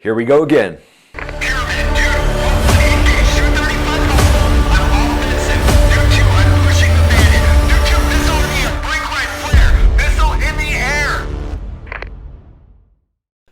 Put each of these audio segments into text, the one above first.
Here we go again.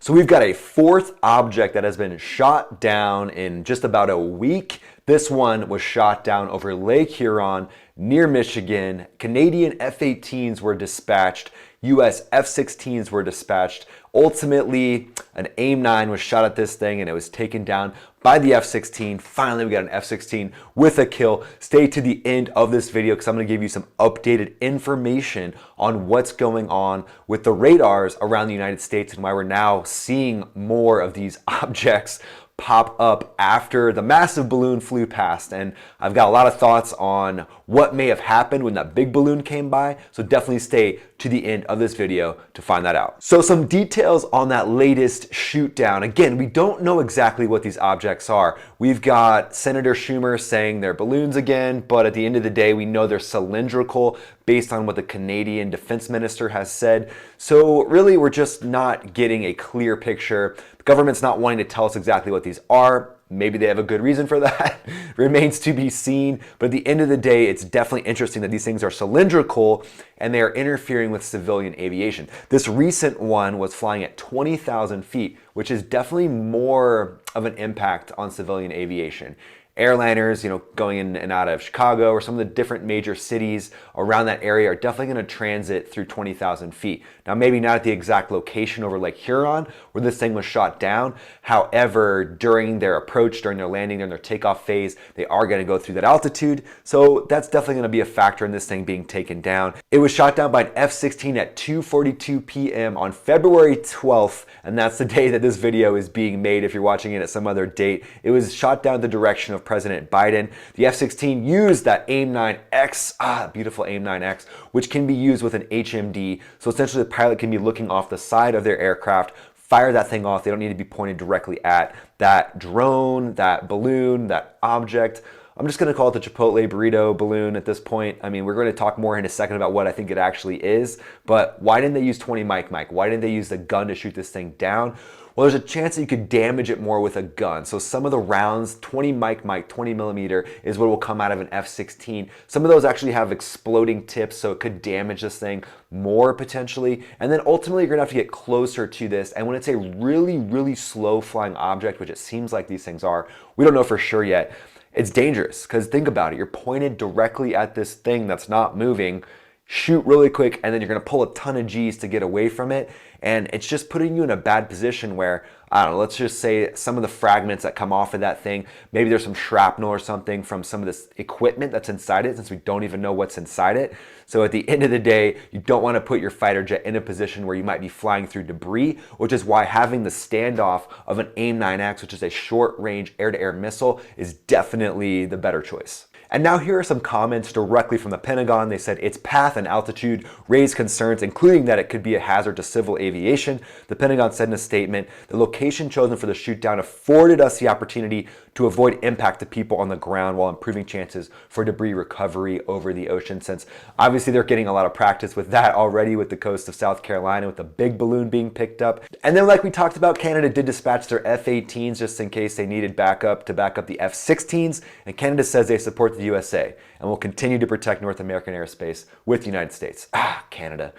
So we've got a fourth object that has been shot down in just about a week. This one was shot down over Lake Huron near Michigan. Canadian F-18s were dispatched. US F-16s were dispatched. Ultimately, an AIM-9 was shot at this thing and it was taken down by the F-16. Finally, we got an F-16 with a kill. Stay to the end of this video because I'm going to give you some updated information on what's going on with the radars around the United States and why we're now seeing more of these objects pop up after the massive balloon flew past. And I've got a lot of thoughts on what may have happened when that big balloon came by, so definitely stay to the end of this video to find that out. So some details on that latest shoot down. Again, we don't know exactly what these objects are. We've got Senator Schumer saying they're balloons again, but at the end of the day, we know they're cylindrical based on what the Canadian Defense Minister has said. So really, we're just not getting a clear picture. The government's not wanting to tell us exactly what these are. Maybe they have a good reason for that. Remains to be seen. But at the end of the day, it's definitely interesting that these things are cylindrical and they are interfering with civilian aviation. This recent one was flying at 20,000 feet, which is definitely more of an impact on civilian aviation. Airliners, going in and out of Chicago or some of the different major cities around that area are definitely going to transit through 20,000 feet. Now, maybe not at the exact location over Lake Huron where this thing was shot down. However, during their approach, during their landing, during their takeoff phase, they are going to go through that altitude. So that's definitely going to be a factor in this thing being taken down. It was shot down by an F-16 at 2:42 p.m. on February 12th, and that's the day that this video is being made if you're watching it at some other date. It was shot down in the direction of President Biden. The F-16 used that AIM-9X, beautiful AIM-9X, which can be used with an HMD. So essentially the pilot can be looking off the side of their aircraft, fire that thing off. They don't need to be pointed directly at that drone, that balloon, that object. I'm just going to call it the Chipotle burrito balloon at this point. I mean, we're going to talk more in a second about what I think it actually is, but why didn't they use 20 Mike? Why didn't they use the gun to shoot this thing down? Well, there's a chance that you could damage it more with a gun. So some of the rounds, 20 Mike, 20 millimeter is what will come out of an F-16. Some of those actually have exploding tips, so it could damage this thing more potentially. And then ultimately, you're gonna have to get closer to this. And when it's a really, really slow flying object, which it seems like these things are, we don't know for sure yet, it's dangerous because think about it. You're pointed directly at this thing that's not moving, shoot really quick, and then you're gonna pull a ton of G's to get away from it. And it's just putting you in a bad position where, I don't know, let's just say some of the fragments that come off of that thing, maybe there's some shrapnel or something from some of this equipment that's inside it, since we don't even know what's inside it. So at the end of the day, you don't want to put your fighter jet in a position where you might be flying through debris, which is why having the standoff of an AIM-9X, which is a short-range air-to-air missile, is definitely the better choice. And now here are some comments directly from the Pentagon. They said its path and altitude raised concerns, including that it could be a hazard to civil aviation. The Pentagon said in a statement, the location chosen for the shoot down afforded us the opportunity to avoid impact to people on the ground while improving chances for debris recovery over the ocean, since obviously they're getting a lot of practice with that already with the coast of South Carolina with the big balloon being picked up. And then like we talked about, Canada did dispatch their F-18s just in case they needed backup to back up the F-16s, and Canada says they support the USA and will continue to protect North American airspace with the United States. Canada.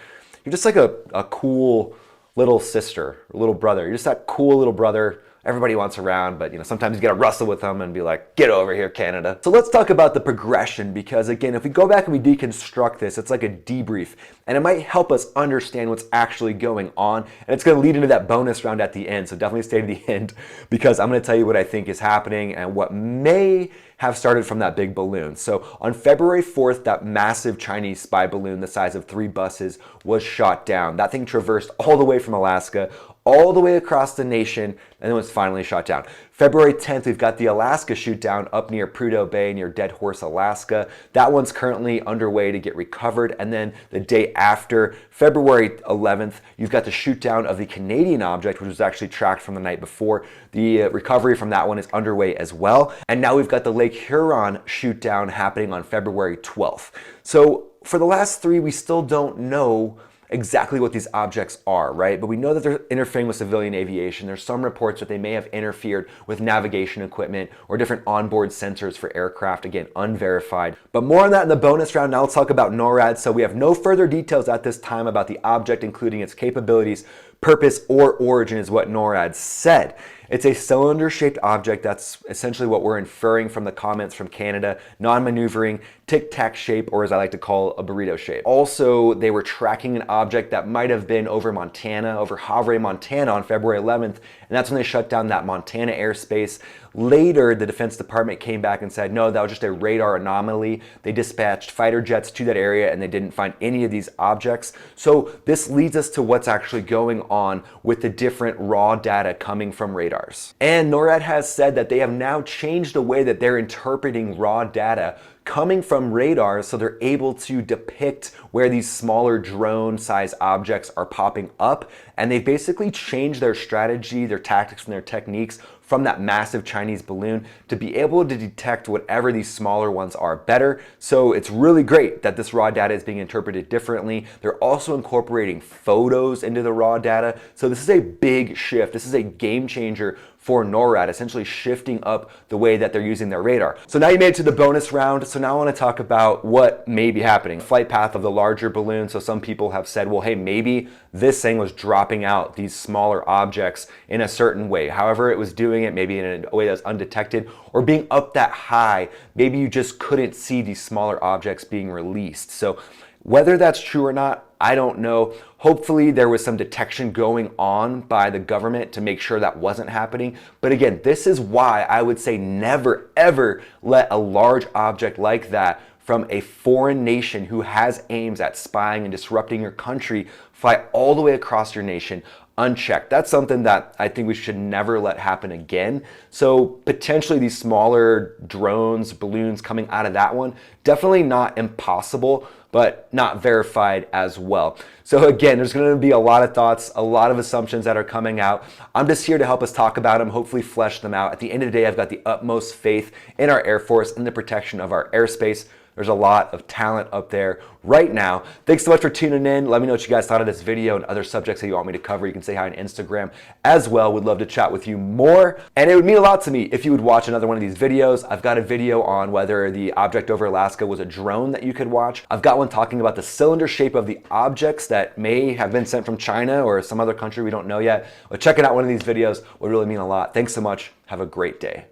You're just like a cool little sister or little brother. You're just that cool little brother everybody wants around, but sometimes you gotta wrestle with them and be like, get over here, Canada. So let's talk about the progression, because again, if we go back and we deconstruct this, it's like a debrief, and it might help us understand what's actually going on, and it's gonna lead into that bonus round at the end, so definitely stay to the end, because I'm gonna tell you what I think is happening and what may have started from that big balloon. So on February 4th, that massive Chinese spy balloon the size of 3 buses was shot down. That thing traversed all the way from Alaska, all the way across the nation, and then was finally shot down. February 10th, we've got the Alaska shoot down up near Prudhoe Bay near Dead Horse, Alaska. That one's currently underway to get recovered. And then the day after, February 11th, you've got the shoot down of the Canadian object, which was actually tracked from the night before. The recovery from that one is underway as well. And now we've got the Lake Huron shoot down happening on February 12th. So for the last 3, we still don't know exactly what these objects are, right? But we know that they're interfering with civilian aviation. There's some reports that they may have interfered with navigation equipment or different onboard sensors for aircraft. Again, unverified. But more on that in the bonus round. Now let's talk about NORAD. So we have no further details at this time about the object, including its capabilities, purpose, or origin, is what NORAD said. It's a cylinder-shaped object. That's essentially what we're inferring from the comments from Canada. Non-maneuvering, tic-tac shape, or as I like to call, a burrito shape. Also, they were tracking an object that might have been over Montana, over Havre, Montana on February 11th, and that's when they shut down that Montana airspace. Later, the Defense Department came back and said, no, that was just a radar anomaly. They dispatched fighter jets to that area and they didn't find any of these objects. So this leads us to what's actually going on with the different raw data coming from radars. And NORAD has said that they have now changed the way that they're interpreting raw data coming from radars, so they're able to depict where these smaller drone-sized objects are popping up. And they've basically changed their strategy, their tactics, and their techniques from that massive Chinese balloon to be able to detect whatever these smaller ones are better. So it's really great that this raw data is being interpreted differently. They're also incorporating photos into the raw data. So this is a big shift. This is a game changer for NORAD, essentially shifting up the way that they're using their radar. So now you made it to the bonus round. So now I want to talk about what may be happening. Flight path of the larger balloon. So some people have said, well, hey, maybe this thing was dropping out these smaller objects in a certain way. However it was doing it, maybe in a way that's undetected, or being up that high, maybe you just couldn't see these smaller objects being released. So whether that's true or not, I don't know. Hopefully there was some detection going on by the government to make sure that wasn't happening. But again, this is why I would say never, ever let a large object like that from a foreign nation who has aims at spying and disrupting your country fly all the way across your nation unchecked. That's something that I think we should never let happen again. So potentially these smaller drones, balloons coming out of that one, definitely not impossible, but not verified as well. So again, there's going to be a lot of thoughts, a lot of assumptions that are coming out. I'm just here to help us talk about them, hopefully flesh them out. At the end of the day, I've got the utmost faith in our Air Force and the protection of our airspace. There's a lot of talent up there right now. Thanks so much for tuning in. Let me know what you guys thought of this video and other subjects that you want me to cover. You can say hi on Instagram as well. Would love to chat with you more. And it would mean a lot to me if you would watch another one of these videos. I've got a video on whether the object over Alaska was a drone that you could watch. I've got one talking about the cylinder shape of the objects that may have been sent from China or some other country we don't know yet. But checking out one of these videos would really mean a lot. Thanks so much. Have a great day.